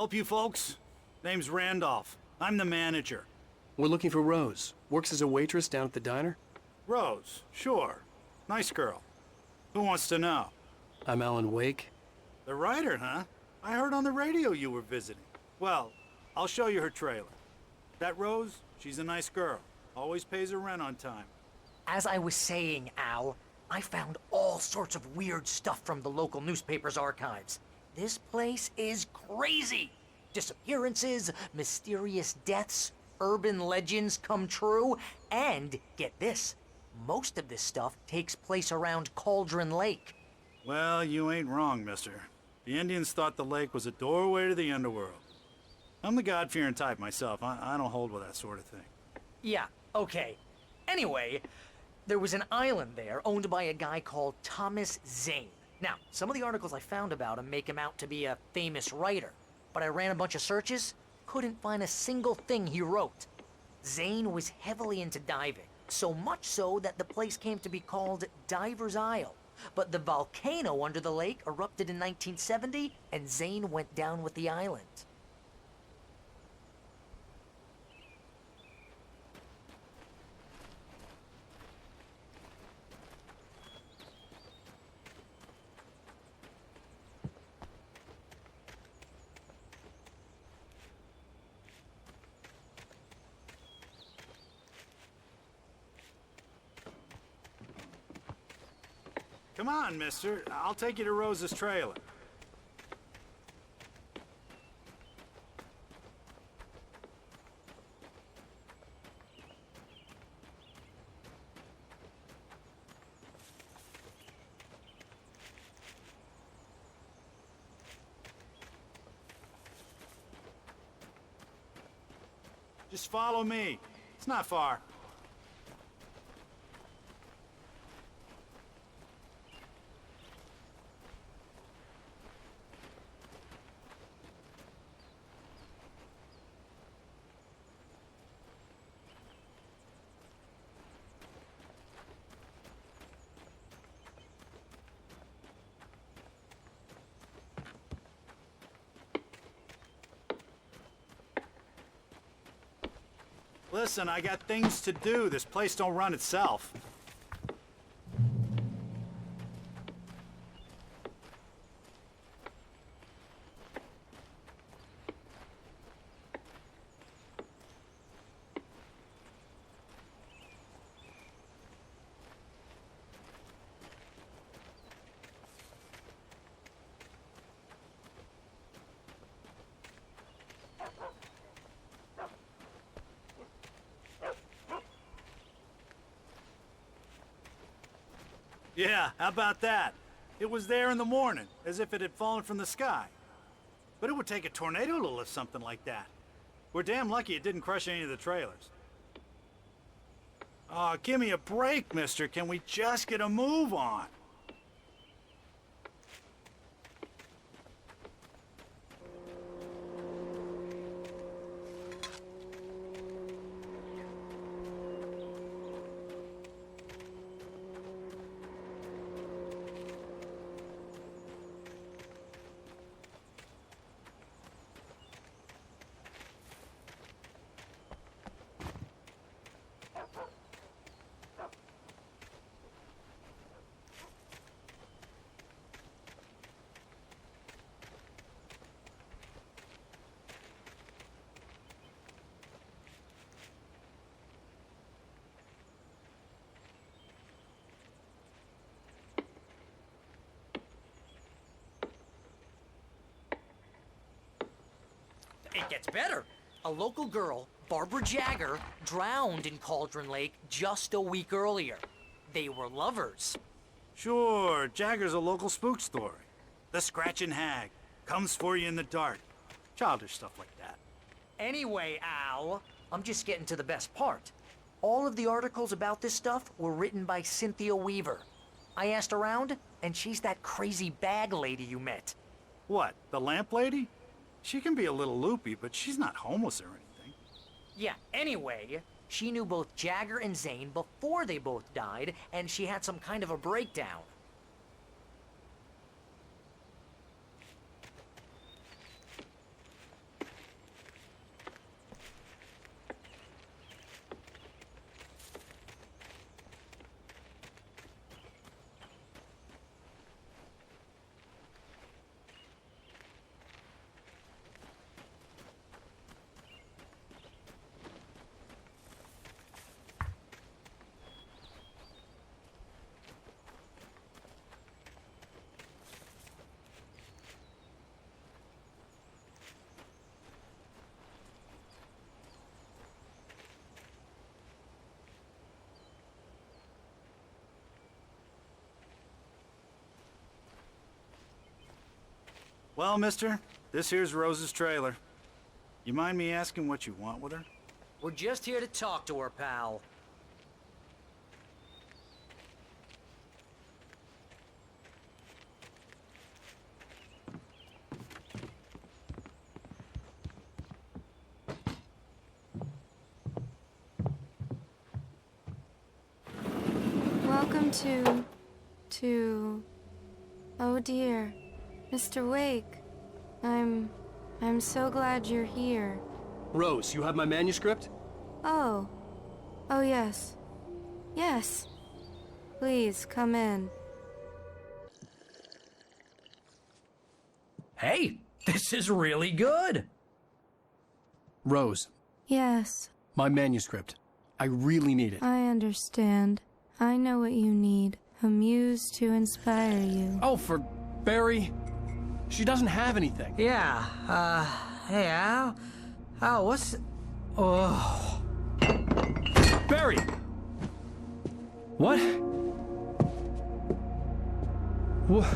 Help you folks? Name's Randolph. I'm the manager. We're looking for Rose. Works as a waitress down at the diner. Rose, sure. Nice girl. Who wants to know? I'm Alan Wake. The writer, huh? I heard on the radio you were visiting. Well, I'll show you her trailer. That Rose, she's a nice girl. Always pays her rent on time. As I was saying, Al, I found all sorts of weird stuff from the local newspaper's archives. This place is crazy. Disappearances, mysterious deaths, urban legends come true, and get this, most of this stuff takes place around Cauldron Lake. Well, you ain't wrong, mister. The Indians thought the lake was a doorway to the underworld. I'm the God-fearing type myself. I don't hold with that sort of thing. Yeah, okay. Anyway, there was an island there owned by a guy called Thomas Zane. Now, some of the articles I found about him make him out to be a famous writer, but I ran a bunch of searches, couldn't find a single thing he wrote. Zane was heavily into diving, so much so that the place came to be called Diver's Isle. But the volcano under the lake erupted in 1970, and Zane went down with the island. Come on, mister. I'll take you to Rose's trailer. Just follow me. It's not far. Listen, I got things to do. This place don't run itself. Yeah, how about that? It was there in the morning, as if it had fallen from the sky. But it would take a tornado to lift something like that. We're damn lucky it didn't crush any of the trailers. Aw, give me a break, mister. Can we just get a move on? It gets better. A local girl, Barbara Jagger, drowned in Cauldron Lake just a week earlier. They were lovers. Sure, Jagger's a local spook story. The Scratching Hag. Comes for you in the dark. Childish stuff like that. Anyway, Al, I'm just getting to the best part. All of the articles about this stuff were written by Cynthia Weaver. I asked around, and she's that crazy bag lady you met. What, the lamp lady? She can be a little loopy, but she's not homeless or anything. Yeah, anyway, she knew both Jagger and Zane before they both died, and she had some kind of a breakdown. Well, mister, this here's Rose's trailer. You mind me asking what you want with her? We're just here to talk to her, pal. Welcome to... Oh dear, Mr. Wake. I'm so glad you're here. Rose, you have my manuscript? Oh. Oh yes. Yes. Please, come in. Hey, this is really good. Rose, Yes, my manuscript. I really need it. I understand. I know what you need. A muse to inspire you. Oh, for Barry? She doesn't have anything. Yeah, hey, Al? Al, what's... Oh... Barry! What? What?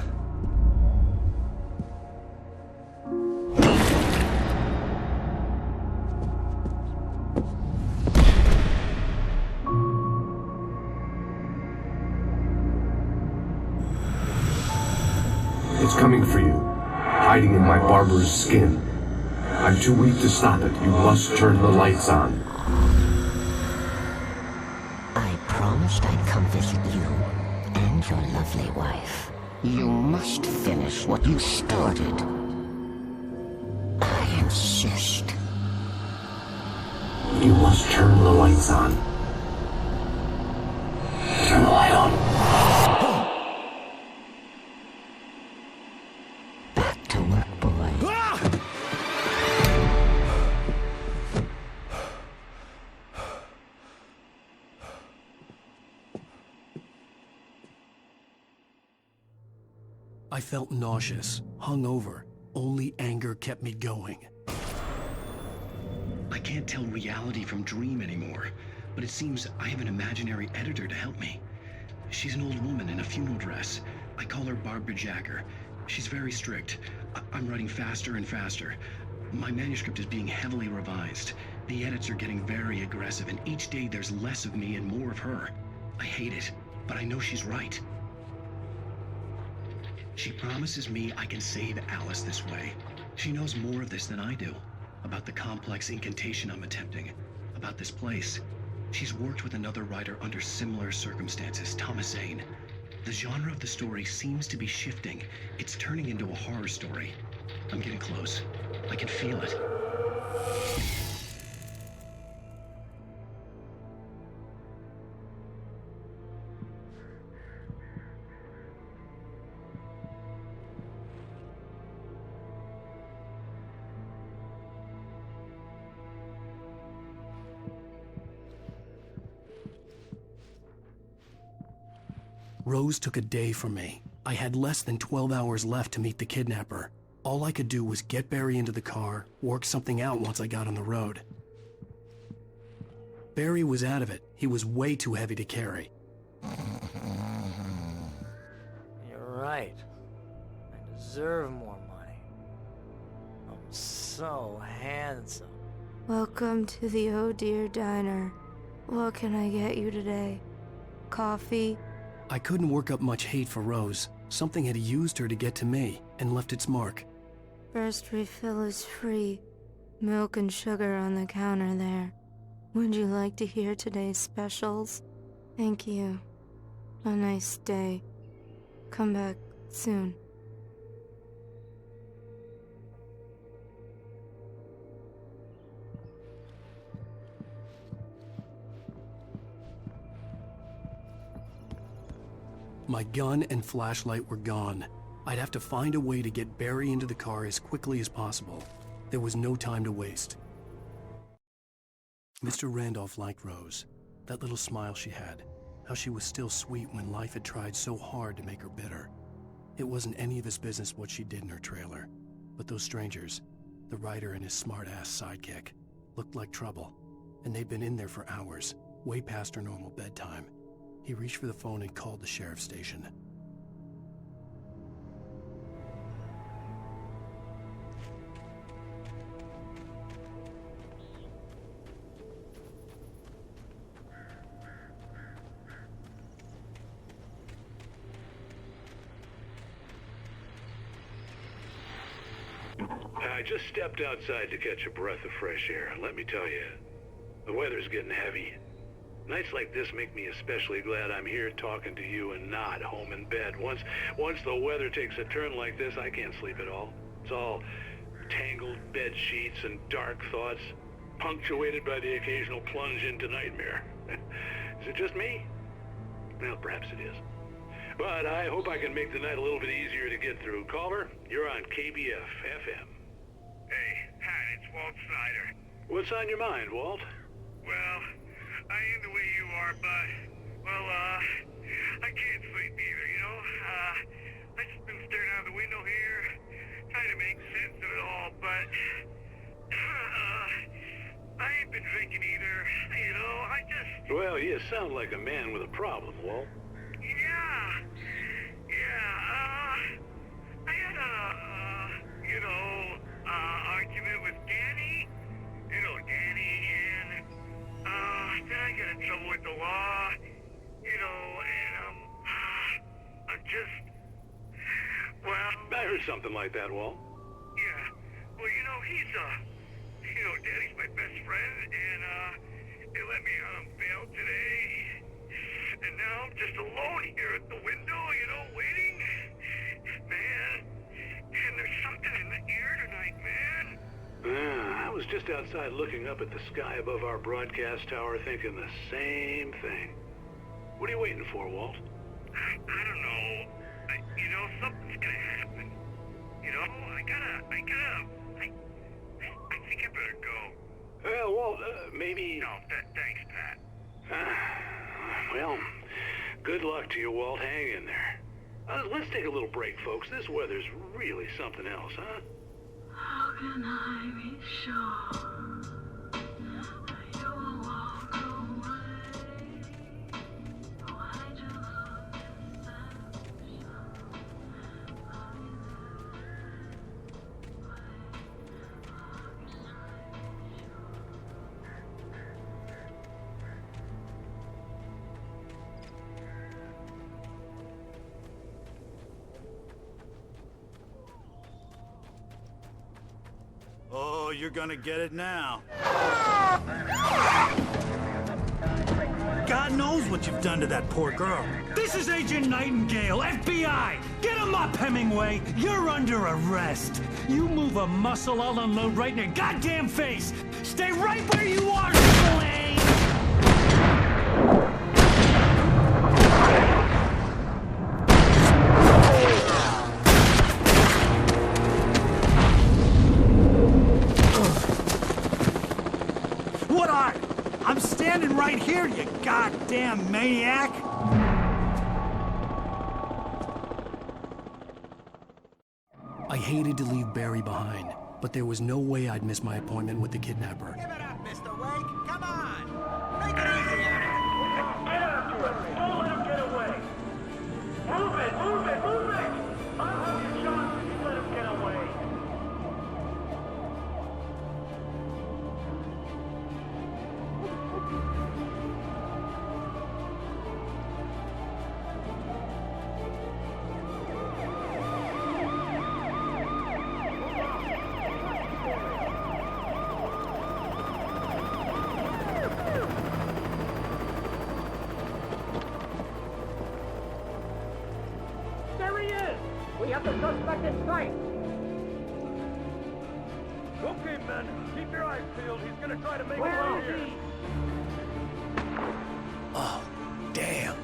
It's coming for you, hiding in my barber's skin. I'm too weak to stop it. You must turn the lights on. I promised I'd come visit you and your lovely wife. You must finish what you started. I insist. You must turn the lights on. Turn the light on. Back to work, boy. I felt nauseous, hungover. Only anger kept me going. I can't tell reality from dream anymore, but it seems I have an imaginary editor to help me. She's an old woman in a funeral dress. I call her Barbara Jacker. She's very strict. I'm writing faster and faster. My manuscript is being heavily revised. The edits are getting very aggressive, and each day there's less of me and more of her. I hate it, but I know she's right. She promises me I can save Alice this way. She knows more of this than I do. About the complex incantation I'm attempting. About this place. She's worked with another writer under similar circumstances, Thomas Zane. The genre of the story seems to be shifting. It's turning into a horror story. I'm getting close. I can feel it. Rose took a day from me. I had less than 12 hours left to meet the kidnapper. All I could do was get Barry into the car, work something out once I got on the road. Barry was out of it. He was way too heavy to carry. You're right. I deserve more money. I'm so handsome. Welcome to the Oh Dear Diner. What can I get you today? Coffee? I couldn't work up much hate for Rose. Something had used her to get to me and left its mark. First refill is free. Milk and sugar on the counter there. Would you like to hear today's specials? Thank you. A nice day. Come back soon. My gun and flashlight were gone. I'd have to find a way to get Barry into the car as quickly as possible. There was no time to waste. Mr. Randolph liked Rose. That little smile she had. How she was still sweet when life had tried so hard to make her bitter. It wasn't any of his business what she did in her trailer. But those strangers, the writer and his smart-ass sidekick, looked like trouble. And they'd been in there for hours, way past her normal bedtime. He reached for the phone and called the sheriff's station. I just stepped outside to catch a breath of fresh air. Let me tell you, the weather's getting heavy. Nights like this make me especially glad I'm here talking to you and not home in bed. Once the weather takes a turn like this, I can't sleep at all. It's all tangled bed sheets and dark thoughts, punctuated by the occasional plunge into nightmare. Is it just me? Well, perhaps it is. But I hope I can make the night a little bit easier to get through. Caller, you're on KBF FM. Hey, Pat, it's Walt Snyder. What's on your mind, Walt? Well, I am the way you are, but, well, I can't sleep either, you know? I just been staring out the window here, trying to make sense of it all, but, I ain't been drinking either, you know? I just... Well, you sound like a man with a problem, Walt. I had argument with Danny. You know Danny, and, then I got in trouble with the law, you know, and, I'm just, well... I heard something like that, Walt. Yeah, well, you know, Danny's my best friend, and, they let me out on bail today, and now I'm just alone here at the window, you know, waiting. Man, and there's something in the air tonight, man. I was just outside looking up at the sky above our broadcast tower thinking the same thing. What are you waiting for, Walt? I don't know. You know, something's gonna happen. You know, I think I better go. Well, Walt, maybe... No, thanks, Pat. Well, good luck to you, Walt. Hang in there. Let's take a little break, folks. This weather's really something else, huh? How can I be sure you will walk away? Why do Oh, you're gonna get it now. God knows what you've done to that poor girl. This is Agent Nightingale, FBI! Get him up, Hemingway! You're under arrest! You move a muscle, I'll unload right in your goddamn face! Stay right where you are, Slane! What are you? I'm standing right here, you goddamn maniac! I hated to leave Barry behind, but there was no way I'd miss my appointment with the kidnapper. Give it up, Mr. Wake. Come on. Make it easy on him. Get after him. Don't let him get away. Move it. I'll have your shot if you let him get away. There he is! We have the suspect in sight! Okay, men, keep your eyes peeled. He's gonna try to make it Where out is here. he? Oh, damn.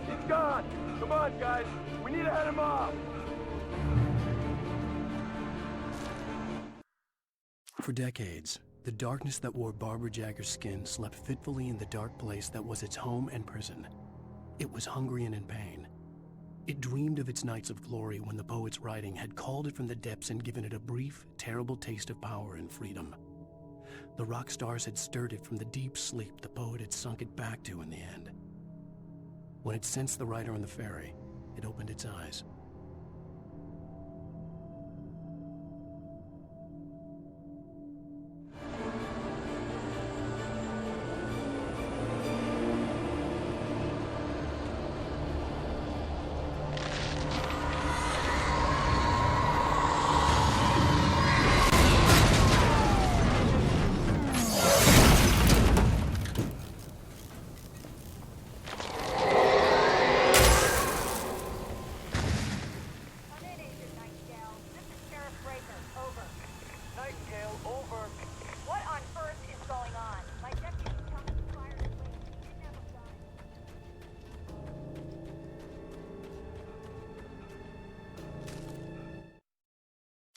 He's gone. Come on, guys. We need to head him off. For decades, the darkness that wore Barbara Jagger's skin slept fitfully in the dark place that was its home and prison. It was hungry and in pain. It dreamed of its nights of glory when the poet's writing had called it from the depths and given it a brief, terrible taste of power and freedom. The rock stars had stirred it from the deep sleep the poet had sunk it back to in the end. When it sensed the writer on the ferry, it opened its eyes.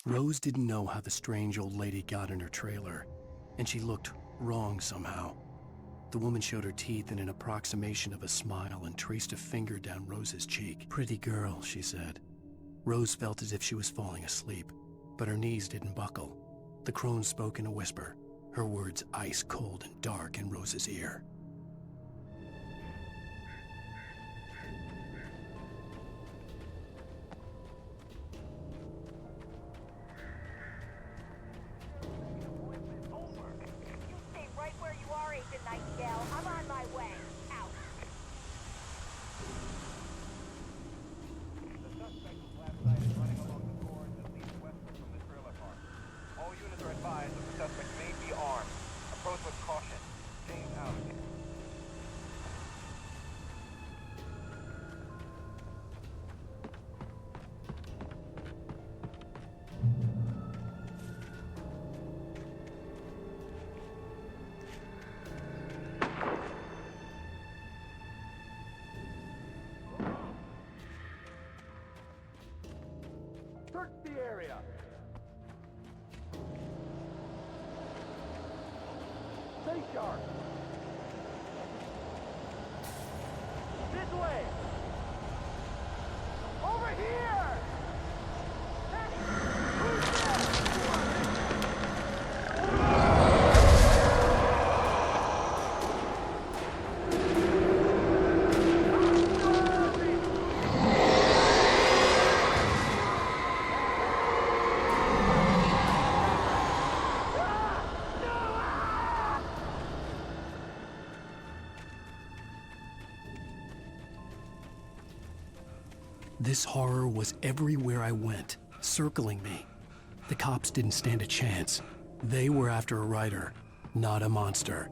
Rose didn't know how the strange old lady got in her trailer, and she looked wrong somehow. The woman showed her teeth in an approximation of a smile and traced a finger down Rose's cheek. "Pretty girl," she said. Rose felt as if she was falling asleep, but her knees didn't buckle. The crone spoke in a whisper, her words ice cold and dark in Rose's ear. Search the area. Stay sharp. This way. Over here. This horror was everywhere I went, circling me. The cops didn't stand a chance. They were after a writer, not a monster.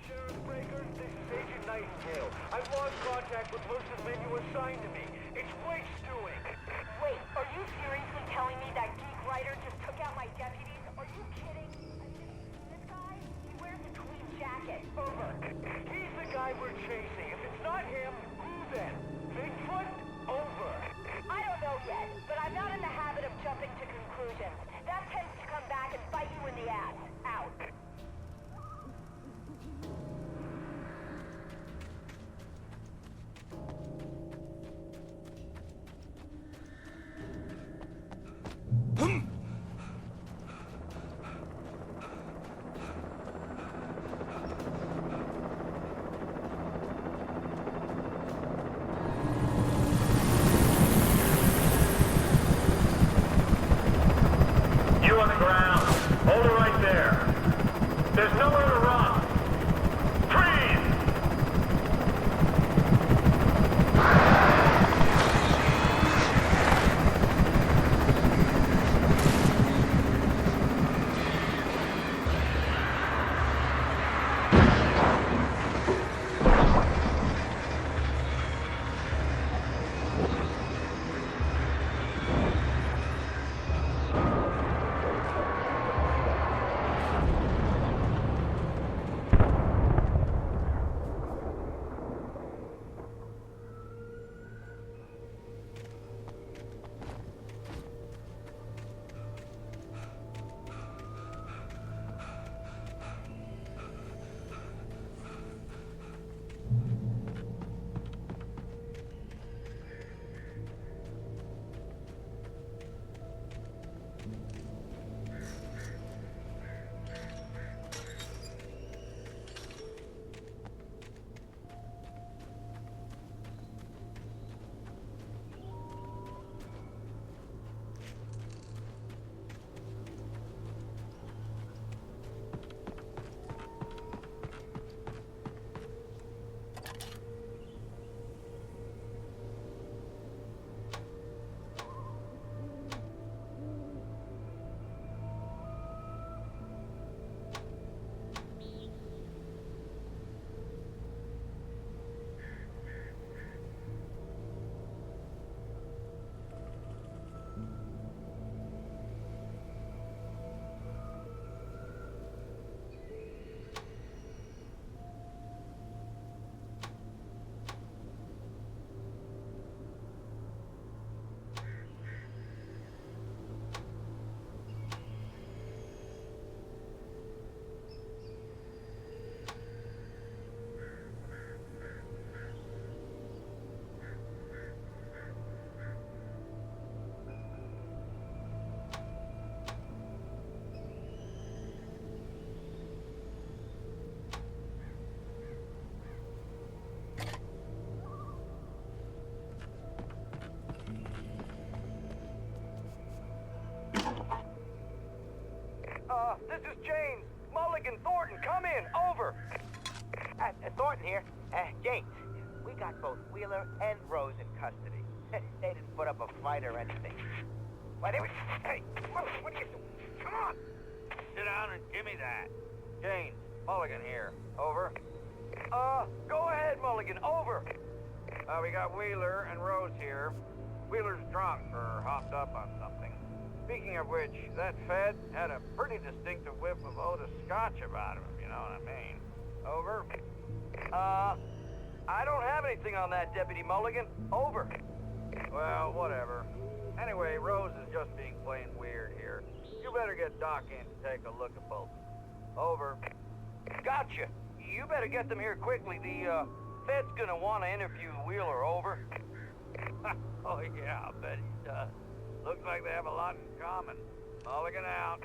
Sheriff Breaker, this is Agent Nightingale. I've lost contact with most of the men you assigned to me. It's Wake's doing. Wait, are you seriously telling me that geek writer just took out my deputies? Are you kidding? This guy, he wears a tweed jacket. Over. He's the guy we're chasing. If it's not him, who then? Bigfoot? Over. I don't know yet, but I'm not in the habit of jumping to conclusions. That tends to come back and bite you in the ass. Out. You on the ground. Hold it right there. There's nowhere to run. Freeze! Mulligan, Thornton, come in. Over. Thornton here. James, we got both Wheeler and Rose in custody. They didn't put up a fight or anything. Why, they were... Hey, what are you doing? Come on! Sit down and give me that. James, Mulligan here. Over. Go ahead, Mulligan. Over. We got Wheeler and Rose here. Wheeler's drunk or hopped up on something. Speaking of which, that Fed had a pretty distinctive whiff of Otis Scotch about him, if you know what I mean. Over. I don't have anything on that, Deputy Mulligan. Over. Well, whatever. Anyway, Rose is just being plain weird here. You better get Doc in to take a look at both. Over. Gotcha. You better get them here quickly. The, Fed's gonna want to interview Wheeler. Over. Oh, yeah, I bet he does. Looks like they have a lot in common. Mulligan out.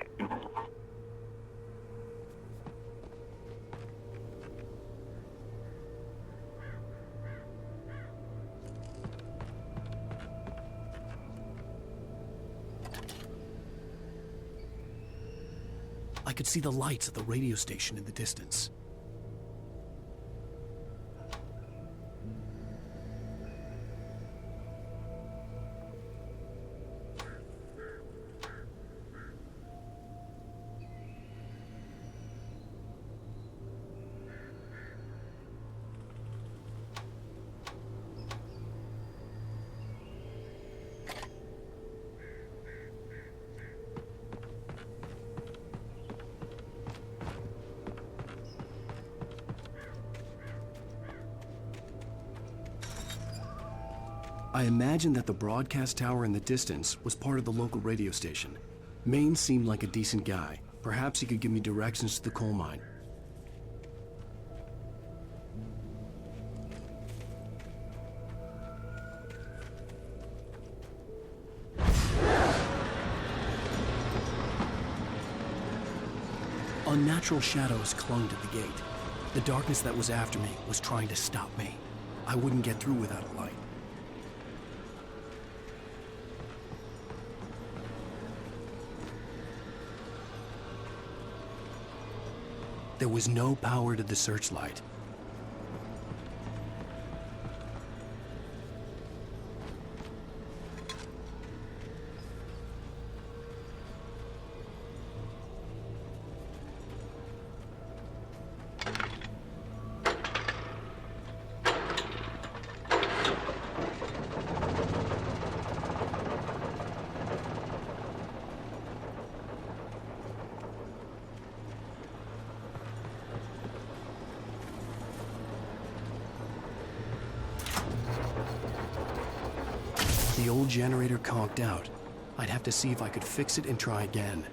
I could see the lights of the radio station in the distance. I imagined that the broadcast tower in the distance was part of the local radio station. Maine seemed like a decent guy. Perhaps he could give me directions to the coal mine. Unnatural shadows clung to the gate. The darkness that was after me was trying to stop me. I wouldn't get through without a light. There was no power to the searchlight. The old generator conked out. I'd have to see if I could fix it and try again.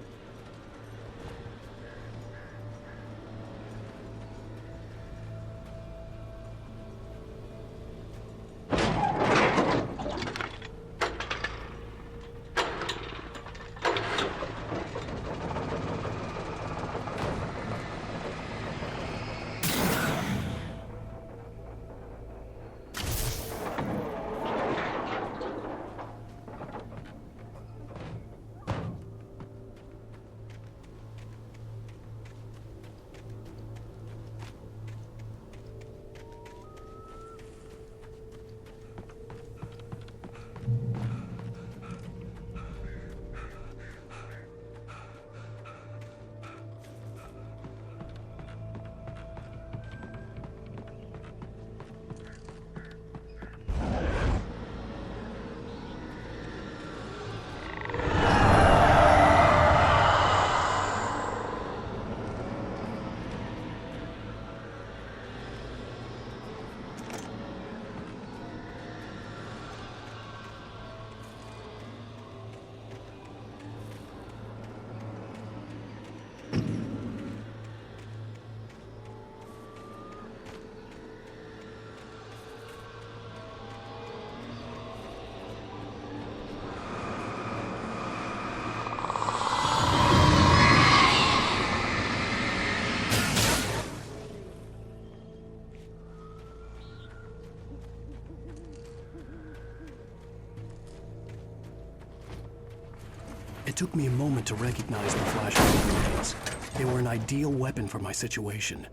It took me a moment to recognize the flashing grenades. They were an ideal weapon for my situation.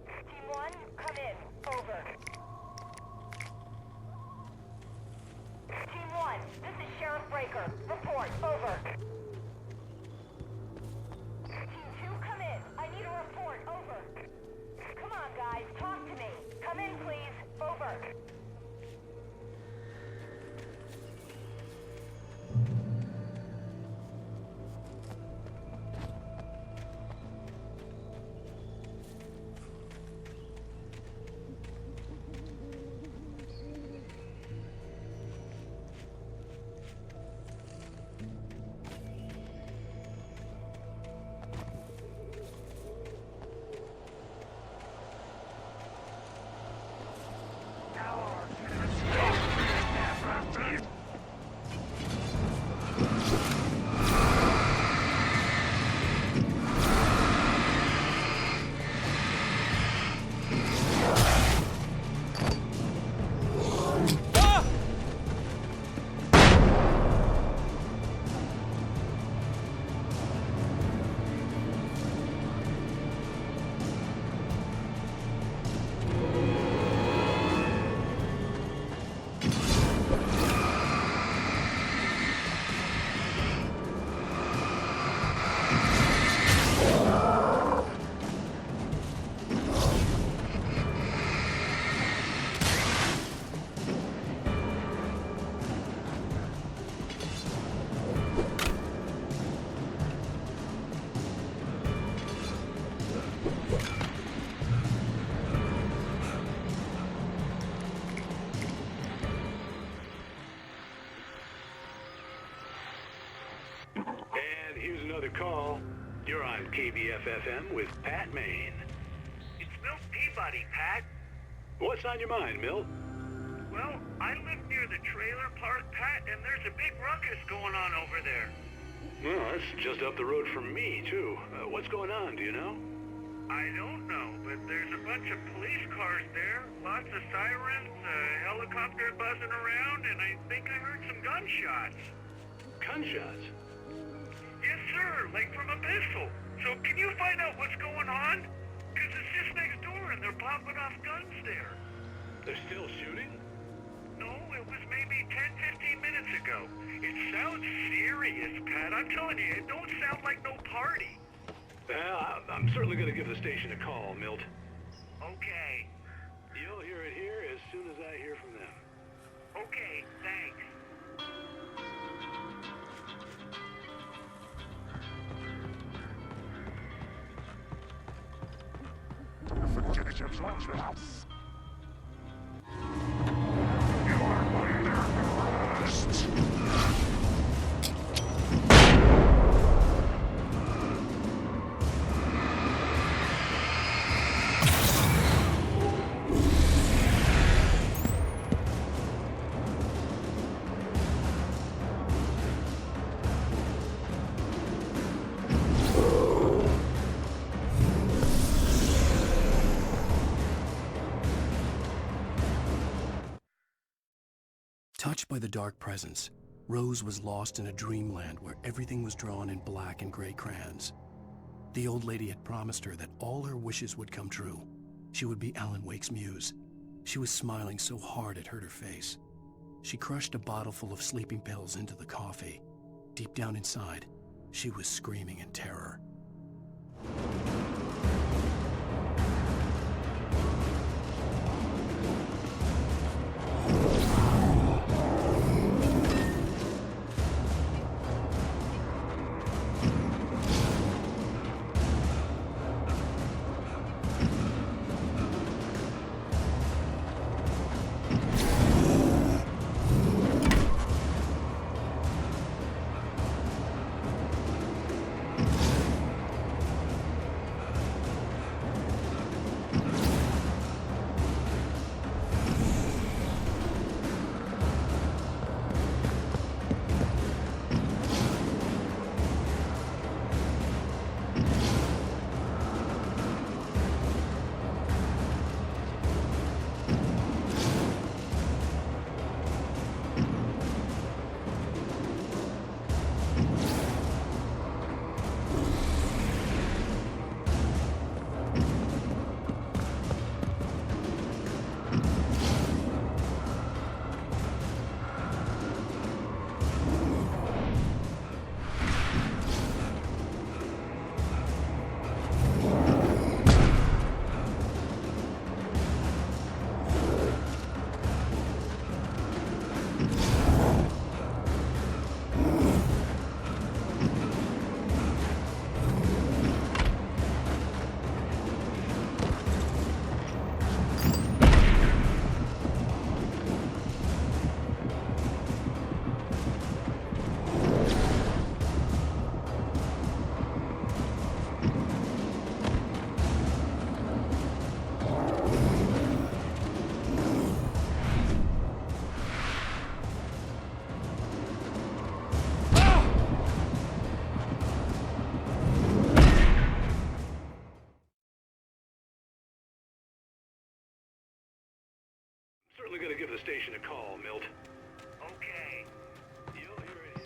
Team 1, come in. Over. Team 1, this is Sheriff Breaker. Report. Over. Team 2, come in. I need a report. Over. Come on, guys. Talk to me. Come in, please. Over. And here's another call. You're on KBF-FM with Pat Maine. It's Milt Peabody, Pat. What's on your mind, Milt? Well, I live near the trailer park, Pat, and there's a big ruckus going on over there. Well, that's just up the road from me, too. What's going on, do you know? I don't know, but there's a bunch of police cars there, lots of sirens, a helicopter buzzing around, and I think I heard some gunshots. Gunshots? Yes, sir, like from a pistol. So can you find out what's going on? Because it's just next door and they're popping off guns there. They're still shooting? No, it was maybe 10, 15 minutes ago. It sounds serious, Pat. I'm telling you, it don't sound like no party. Well, I'm certainly going to give the station a call, Milt. Okay. You'll hear it here as soon as I hear from them. Okay, thanks. Touched by the dark presence, Rose was lost in a dreamland where everything was drawn in black and gray crayons. The old lady had promised her that all her wishes would come true. She would be Alan Wake's muse. She was smiling so hard it hurt her face. She crushed a bottle full of sleeping pills into the coffee. Deep down inside, she was screaming in terror. Certainly gonna give the station a call, Milt. Okay. You'll hear it.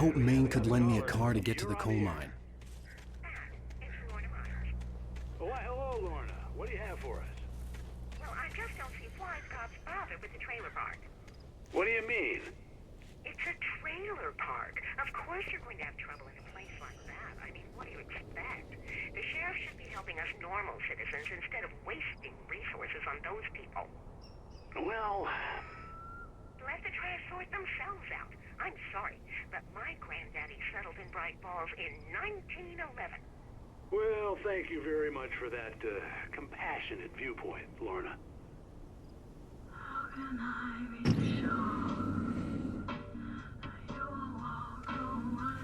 hope Maine could lend me a car to get to the coal mine. Oh, why, hello, Lorna. What do you have for us? Well, I just don't see why Scott's bothered with the trailer park. What do you mean? It's a trailer park. Of course you're going to have trouble in a place like that. I mean, what do you expect? The sheriff should be helping us normal citizens instead of wasting resources on those people. Well... Let the trash sort themselves out. I'm sorry, but my granddaddy settled in Bright Falls in 1911. Well, thank you very much for that compassionate viewpoint, Lorna. How can can I be sure you will walk away?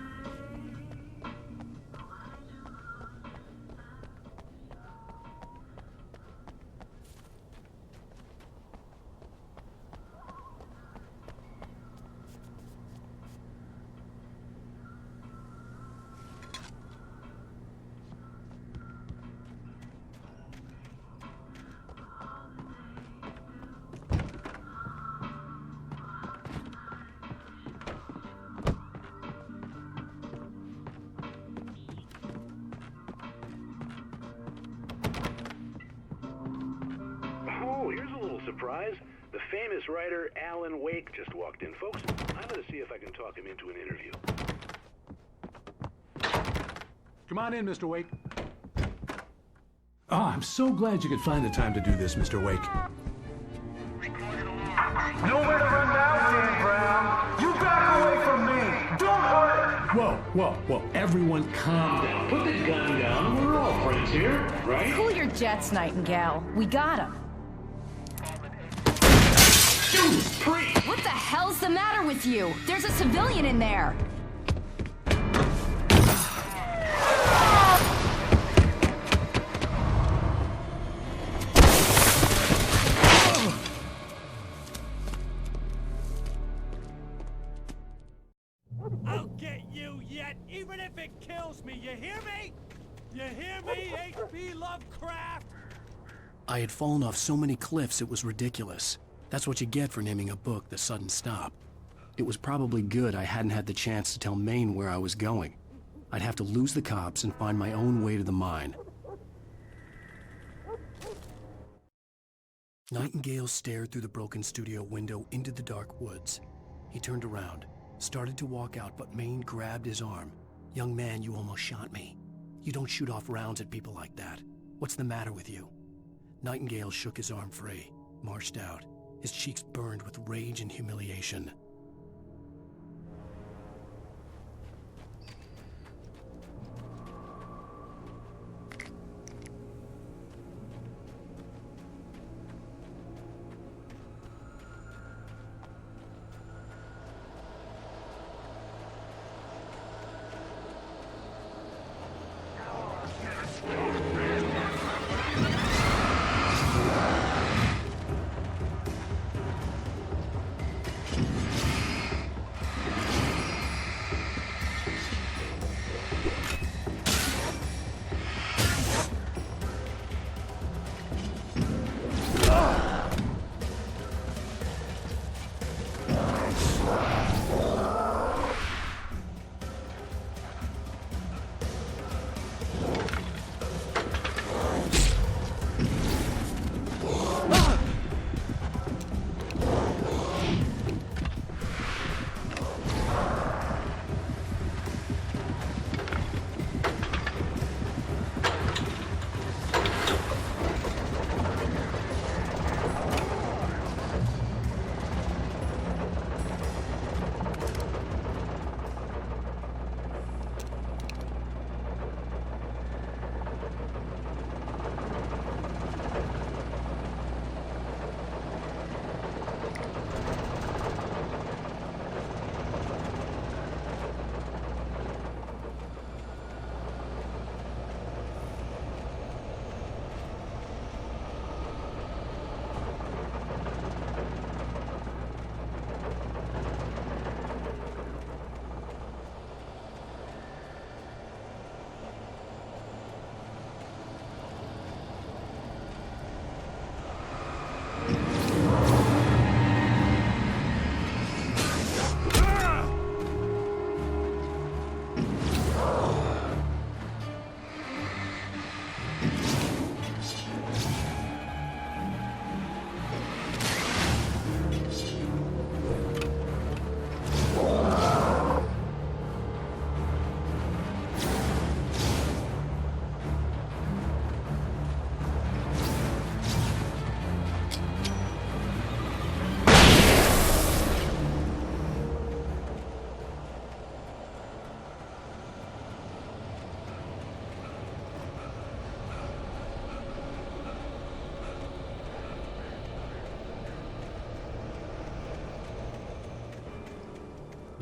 Why do Oh, here's a little surprise. The famous writer Alan Wake just walked in, folks. I'm going to see if I can talk him into an interview. Come on in, Mr. Wake. Oh, I'm so glad you could find the time to do this, Mr. Wake. Nowhere to run now, Dan Brown. You back away from me. Don't hurt her. Whoa. Everyone calm down. Put the gun down. We're all friends here, right? Cool your jets, Nightingale. We got him. What the hell's the matter with you? There's a civilian in there. I'll get you yet, even if it kills me. You hear me? You hear me, H.P. Lovecraft? I had fallen off so many cliffs it was ridiculous. That's what you get for naming a book The Sudden Stop. It was probably good I hadn't had the chance to tell Maine where I was going. I'd have to lose the cops and find my own way to the mine. Nightingale stared through the broken studio window into the dark woods. He turned around, started to walk out, but Maine grabbed his arm. "Young man, you almost shot me. You don't shoot off rounds at people like that. What's the matter with you?" Nightingale shook his arm free, marched out. His cheeks burned with rage and humiliation.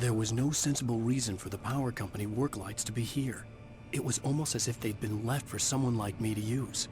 There was no sensible reason for the power company work lights to be here. It was almost as if they'd been left for someone like me to use.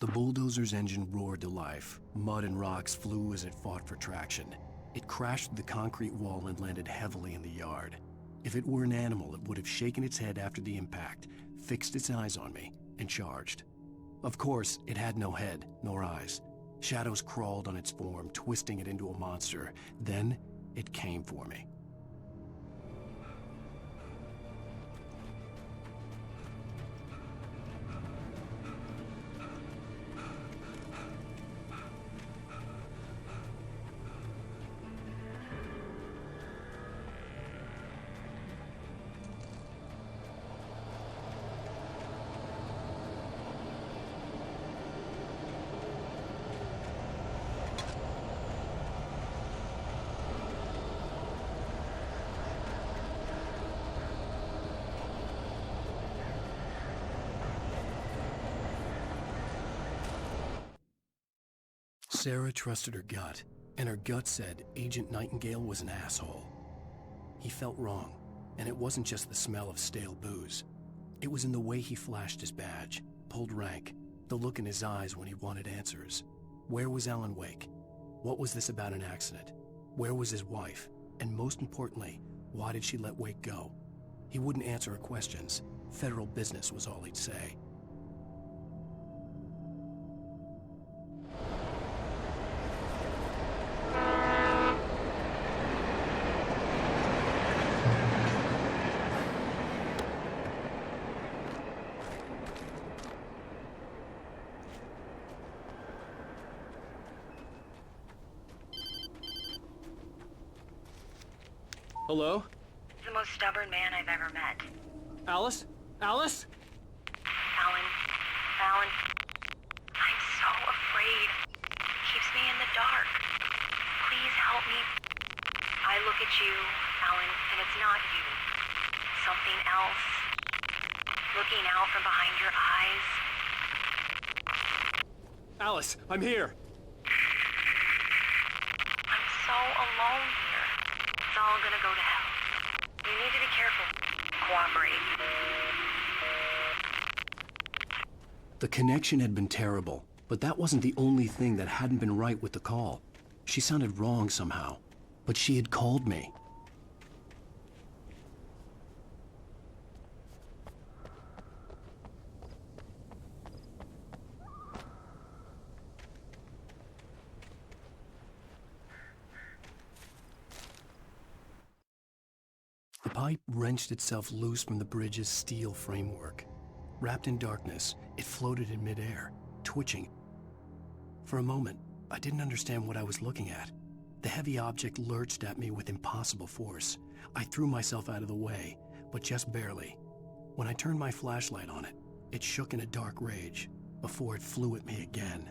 The bulldozer's engine roared to life. Mud and rocks flew as it fought for traction. It crashed through the concrete wall and landed heavily in the yard. If it were an animal, it would have shaken its head after the impact, fixed its eyes on me, and charged. Of course, it had no head, nor eyes. Shadows crawled on its form, twisting it into a monster. Then, it came for me. Sarah trusted her gut, and her gut said Agent Nightingale was an asshole. He felt wrong, and it wasn't just the smell of stale booze. It was in the way he flashed his badge, pulled rank, the look in his eyes when he wanted answers. Where was Alan Wake? What was this about an accident? Where was his wife? And most importantly, why did she let Wake go? He wouldn't answer her questions. Federal business was all he'd say. Hello? He's the most stubborn man I've ever met. Alice? Alice? Alan, I'm so afraid. He keeps me in the dark. Please help me. I look at you, Alan, and it's not you. Something else. Looking out from behind your eyes. Alice, I'm here. I'm so alone here. It's all gonna go to hell. You need to be careful. Cooperate. The connection had been terrible, but that wasn't the only thing that hadn't been right with the call. She sounded wrong somehow, but she had called me. The pipe wrenched itself loose from the bridge's steel framework. Wrapped in darkness, it floated in midair, twitching. For a moment, I didn't understand what I was looking at. The heavy object lurched at me with impossible force. I threw myself out of the way, but just barely. When I turned my flashlight on it, it shook in a dark rage before it flew at me again.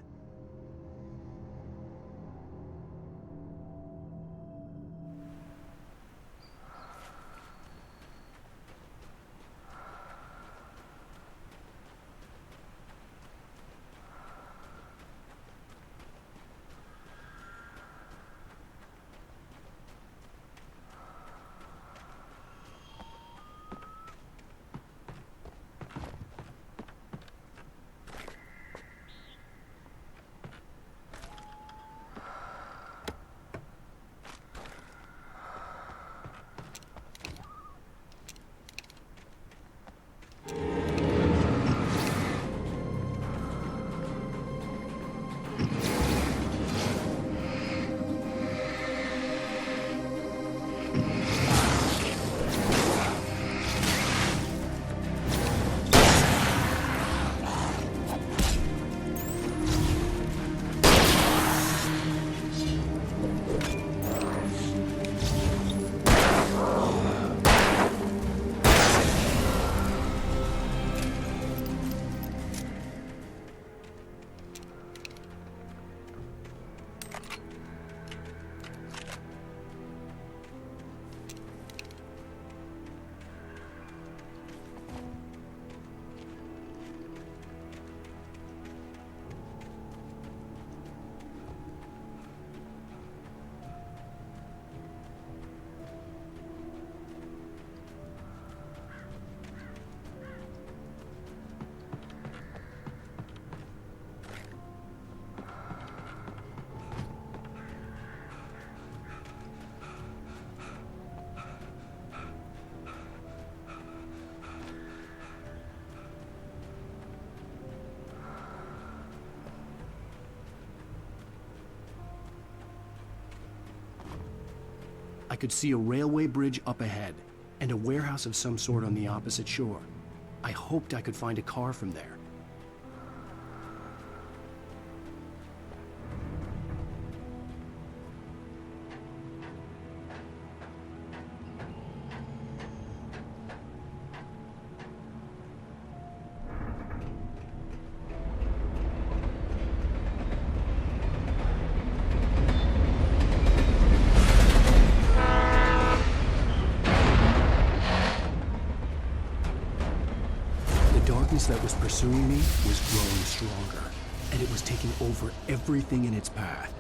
I could see a railway bridge up ahead, and a warehouse of some sort on the opposite shore. I hoped I could find a car from there. That was pursuing me was growing stronger, and it was taking over everything in its path.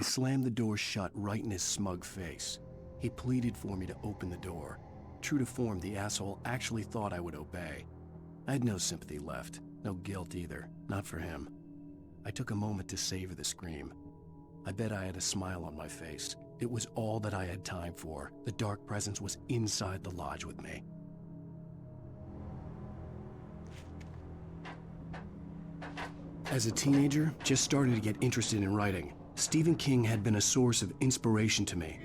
I slammed the door shut right in his smug face. He pleaded for me to open the door. True to form, the asshole actually thought I would obey. I had no sympathy left, no guilt either, not for him. I took a moment to savor the scream. I bet I had a smile on my face. It was all that I had time for. The dark presence was inside the lodge with me. As a teenager, just starting to get interested in writing, Stephen King had been a source of inspiration to me.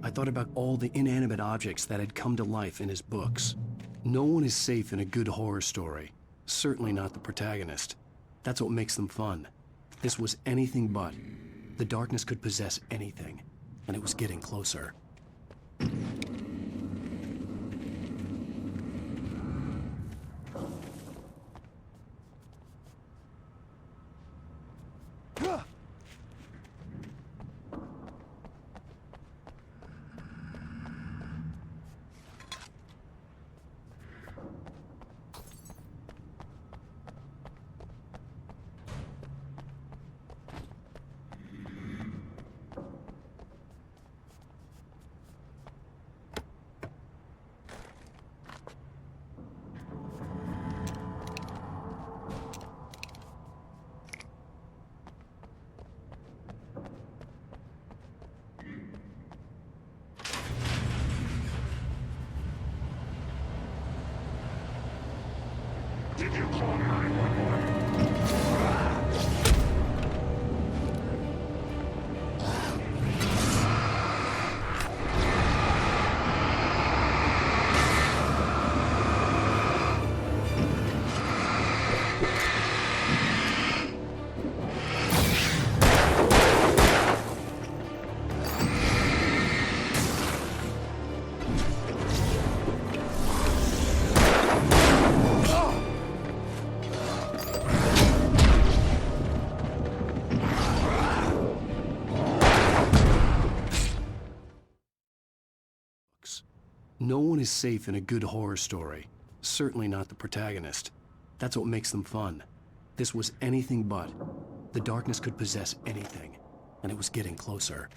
I thought about all the inanimate objects that had come to life in his books. No one is safe in a good horror story. Certainly not the protagonist. That's what makes them fun. This was anything but. The darkness could possess anything, and it was getting closer. Did you call 911? No one is safe in a good horror story. Certainly not the protagonist. That's what makes them fun. This was anything but. The darkness could possess anything, and it was getting closer.